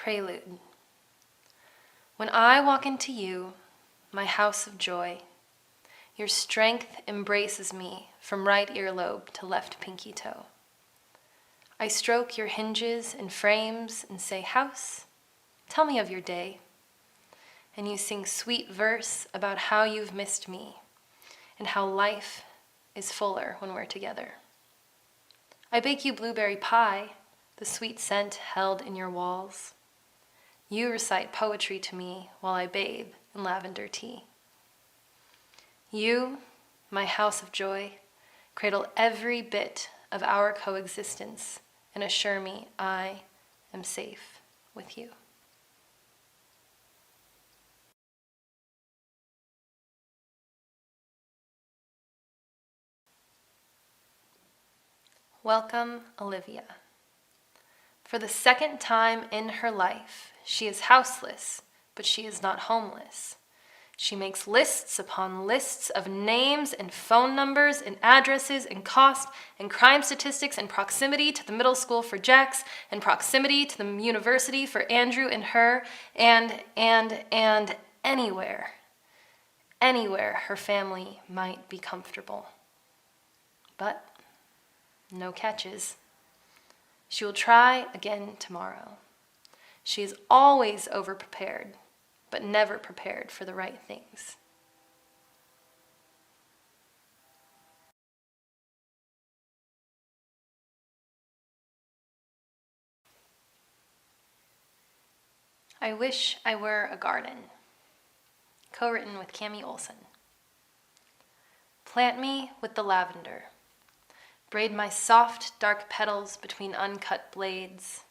Prelude. When I walk into you, my house of joy, your strength embraces me from right earlobe to left pinky toe. I stroke your hinges and frames and say, "House, tell me of your day." And you sing sweet verse about how you've missed me and how life is fuller when we're together. I bake you blueberry pie, the sweet scent held in your walls. You recite poetry to me while I bathe in lavender tea. You, my house of joy, cradle every bit of our coexistence and assure me I am safe with you. Welcome, Olivia. For the second time in her life, she is houseless, but she is not homeless. She makes lists upon lists of names and phone numbers and addresses and cost and crime statistics and proximity to the middle school for Jax and proximity to the university for Andrew and her and anywhere her family might be comfortable. But no catches. She will try again tomorrow. She is always overprepared, but never prepared for the right things. I Wish I Were a Garden, co-written with Cami Olson. Plant me with the lavender. Braid my soft, dark petals between uncut blades.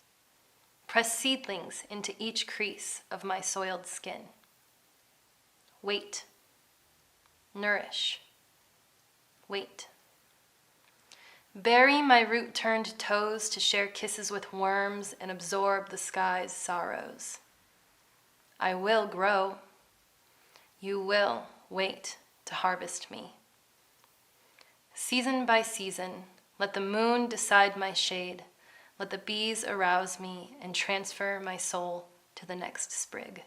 Press seedlings into each crease of my soiled skin. Wait. Nourish. Wait. Bury my root-turned toes to share kisses with worms and absorb the sky's sorrows. I will grow. You will wait to harvest me. Season by season, let the moon decide my shade. Let the bees arouse me and transfer my soul to the next sprig.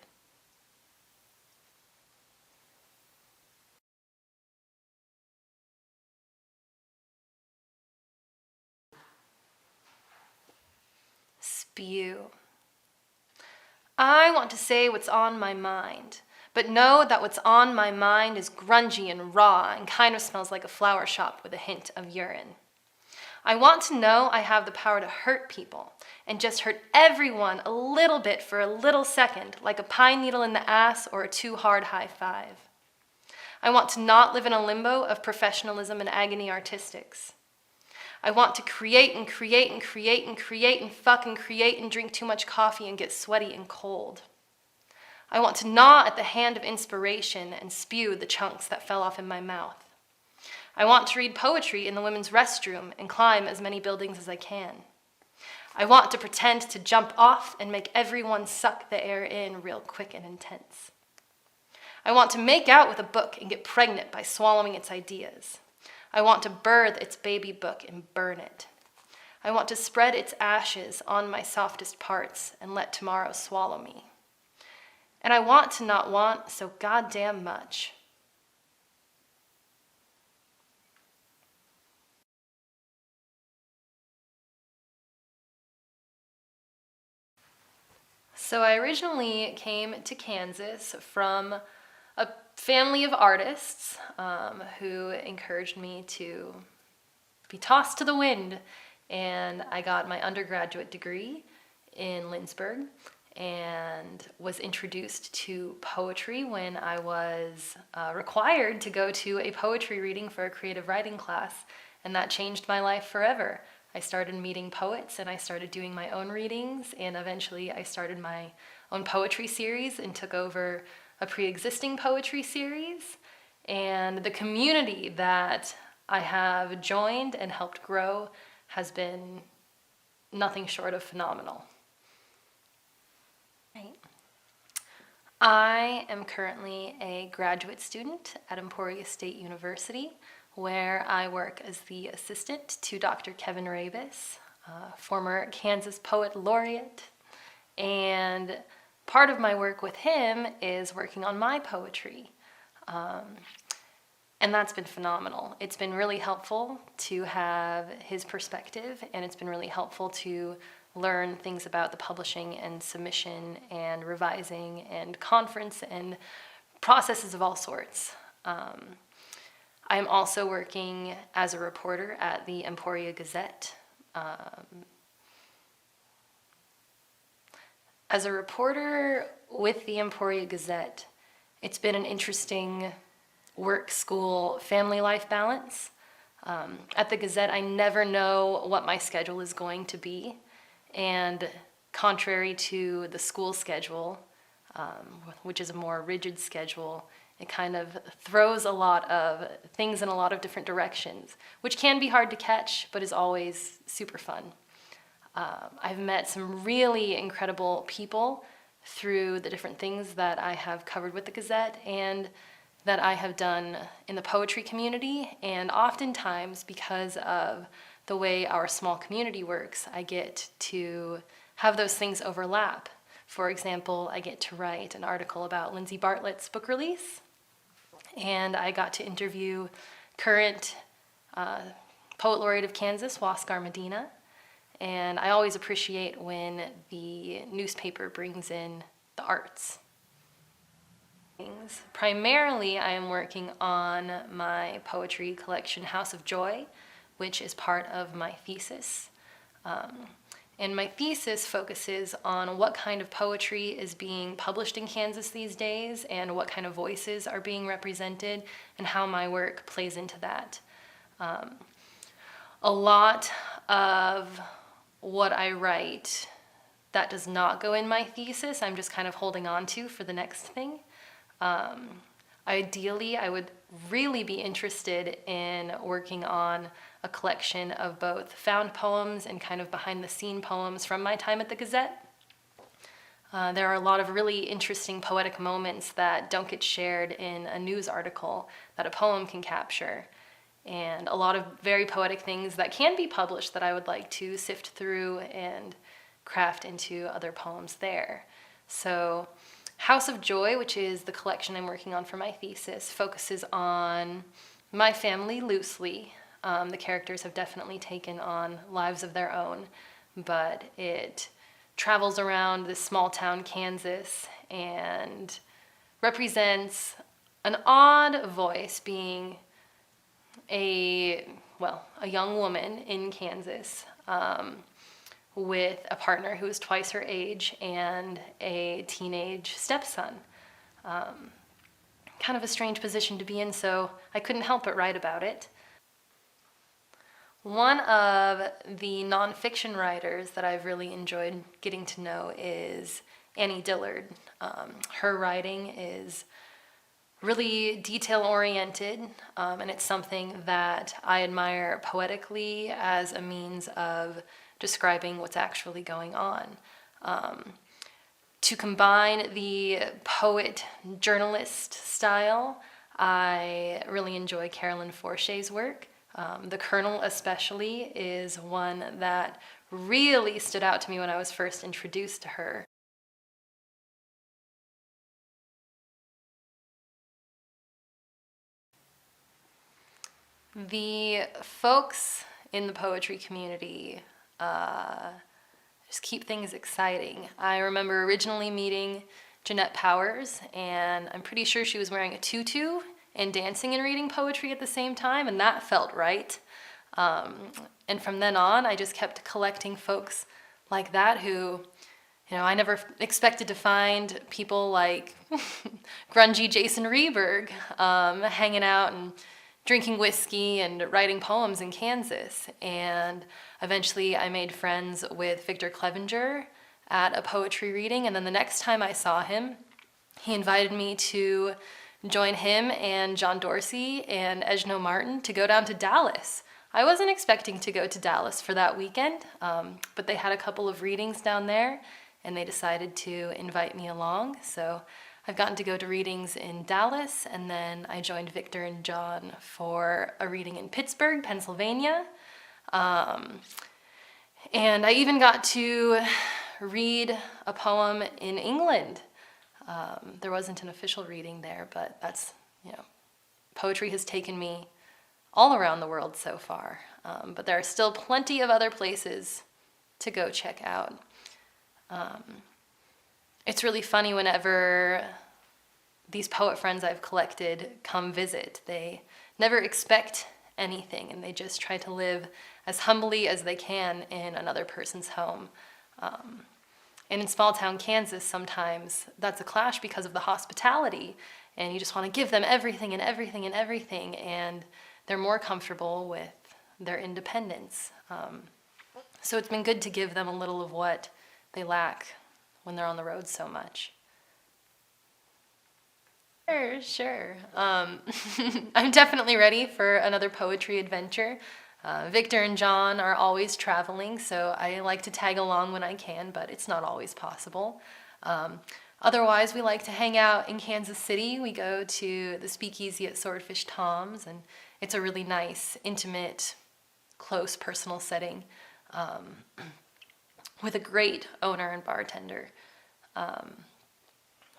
Spew. I want to say what's on my mind, but know that what's on my mind is grungy and raw and kind of smells like a flower shop with a hint of urine. I want to know I have the power to hurt people and just hurt everyone a little bit for a little second, like a pine needle in the ass or a too hard high five. I want to not live in a limbo of professionalism and agony artistics. I want to create and create and create and create and fuck and create and drink too much coffee and get sweaty and cold. I want to gnaw at the hand of inspiration and spew the chunks that fell off in my mouth. I want to read poetry in the women's restroom and climb as many buildings as I can. I want to pretend to jump off and make everyone suck the air in real quick and intense. I want to make out with a book and get pregnant by swallowing its ideas. I want to birth its baby book and burn it. I want to spread its ashes on my softest parts and let tomorrow swallow me. And I want to not want so goddamn much. So I originally came to Kansas from a family of artists who encouraged me to be tossed to the wind. And I got my undergraduate degree in Lindsborg and was introduced to poetry when I was required to go to a poetry reading for a creative writing class. And that changed my life forever. I started meeting poets and I started doing my own readings, and eventually I started my own poetry series and took over a pre-existing poetry series. And the community that I have joined and helped grow has been nothing short of phenomenal. Right. I am currently a graduate student at Emporia State University, where I work as the assistant to Dr. Kevin Ravis, former Kansas Poet Laureate, And part of my work with him is working on my poetry. And that's been phenomenal. It's been really helpful to have his perspective, and it's been really helpful to learn things about the publishing and submission and revising and conference and processes of all sorts. I'm also working as a reporter at the Emporia Gazette. As a reporter with the Emporia Gazette, it's been an interesting work, school, family life balance. At the Gazette, I never know what my schedule is going to be. And contrary to the school schedule, which is a more rigid schedule, it kind of throws a lot of things in a lot of different directions, which can be hard to catch, but is always super fun. I've met some really incredible people through the different things that I have covered with the Gazette and that I have done in the poetry community, and oftentimes because of the way our small community works, I get to have those things overlap. For example, I get to write an article about Lindsay Bartlett's book release, and I got to interview current Poet Laureate of Kansas, Huascar Medina, and I always appreciate when the newspaper brings in the arts. Primarily, I am working on my poetry collection, House of Joy, which is part of my thesis. And my thesis focuses on what kind of poetry is being published in Kansas these days and what kind of voices are being represented and how my work plays into that. A lot of what I write that does not go in my thesis, I'm just kind of holding on to for the next thing. Ideally, I would really be interested in working on a collection of both found poems and kind of behind-the-scene poems from my time at the Gazette. There are a lot of really interesting poetic moments that don't get shared in a news article that a poem can capture, and a lot of very poetic things that can be published that I would like to sift through and craft into other poems there. So House of Joy, which is the collection I'm working on for my thesis, focuses on my family loosely. The characters have definitely taken on lives of their own, but it travels around this small town, Kansas, and represents an odd voice, being a young woman in Kansas, with a partner who is twice her age and a teenage stepson. Kind of a strange position to be in, so I couldn't help but write about it. One of the nonfiction writers that I've really enjoyed getting to know is Annie Dillard. Her writing is really detail-oriented, and it's something that I admire poetically as a means of describing what's actually going on. To combine the poet-journalist style, I really enjoy Carolyn Forche's work. The Colonel especially is one that really stood out to me when I was first introduced to her. The folks in the poetry community just keep things exciting. I remember originally meeting Jeanette Powers, and I'm pretty sure she was wearing a tutu and dancing and reading poetry at the same time, and that felt right. And from then on, I just kept collecting folks like that who, I never expected to find people like grungy Jason Rehberg hanging out and drinking whiskey and writing poems in Kansas. And eventually I made friends with Victor Clevenger at a poetry reading, and then the next time I saw him, he invited me to join him and John Dorsey and Ejno Martin to go down to Dallas. I wasn't expecting to go to Dallas for that weekend, but they had a couple of readings down there, and they decided to invite me along. So I've gotten to go to readings in Dallas, and then I joined Victor and John for a reading in Pittsburgh, Pennsylvania. And I even got to read a poem in England. There wasn't an official reading there, but that's, poetry has taken me all around the world so far. But there are still plenty of other places to go check out. It's really funny whenever these poet friends I've collected come visit. They never expect anything, and they just try to live as humbly as they can in another person's home. And in small town Kansas, sometimes that's a clash because of the hospitality, and you just want to give them everything and everything and everything, and they're more comfortable with their independence. So it's been good to give them a little of what they lack when they're on the road so much. Sure. I'm definitely ready for another poetry adventure. Victor and John are always traveling, so I like to tag along when I can, but it's not always possible. Otherwise, we like to hang out in Kansas City. We go to the Speakeasy at Swordfish Tom's, and it's a really nice, intimate, close, personal setting with a great owner and bartender.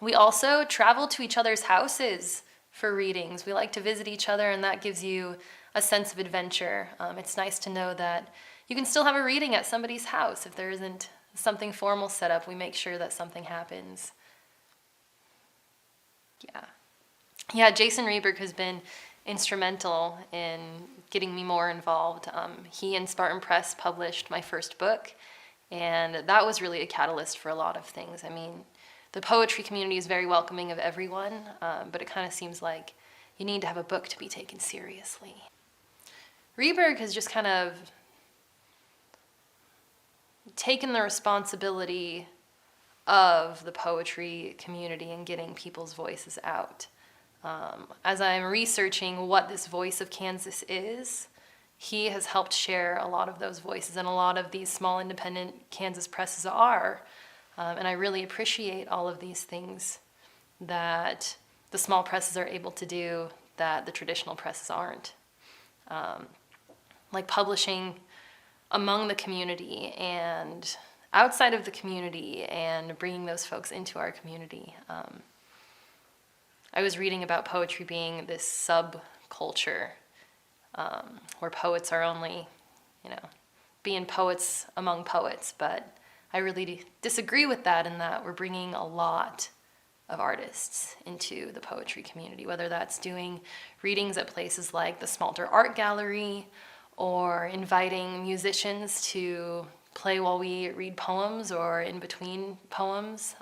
We also travel to each other's houses for readings. We like to visit each other, and that gives you a sense of adventure. It's nice to know that you can still have a reading at somebody's house. If there isn't something formal set up, we make sure that something happens. Yeah, Jason Reberg has been instrumental in getting me more involved. He and Spartan Press published my first book, and that was really a catalyst for a lot of things. I mean, the poetry community is very welcoming of everyone, but it kind of seems like you need to have a book to be taken seriously. Reberg has just kind of taken the responsibility of the poetry community and getting people's voices out. As I'm researching what this voice of Kansas is, he has helped share a lot of those voices, and a lot of these small independent Kansas presses are. And I really appreciate all of these things that the small presses are able to do that the traditional presses aren't. Like publishing among the community and outside of the community and bringing those folks into our community. I was reading about poetry being this subculture where poets are only, being poets among poets, but I really disagree with that, in that we're bringing a lot of artists into the poetry community, whether that's doing readings at places like the Smalter Art Gallery or inviting musicians to play while we read poems or in between poems.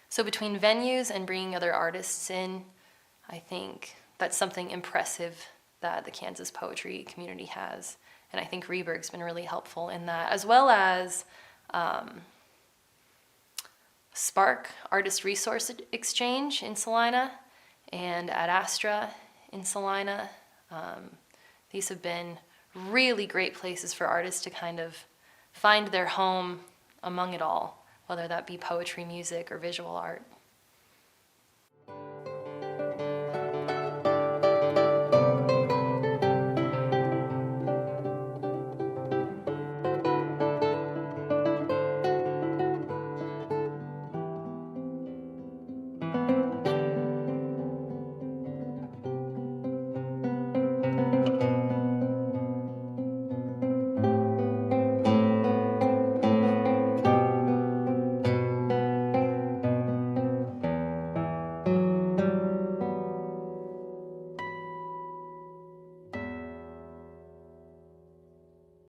So between venues and bringing other artists in, I think that's something impressive that the Kansas poetry community has. And I think Reberg's been really helpful in that, as well as Spark Artist Resource Exchange in Salina and Ad Astra in Salina. These have been really great places for artists to kind of find their home among it all, whether that be poetry, music, or visual art.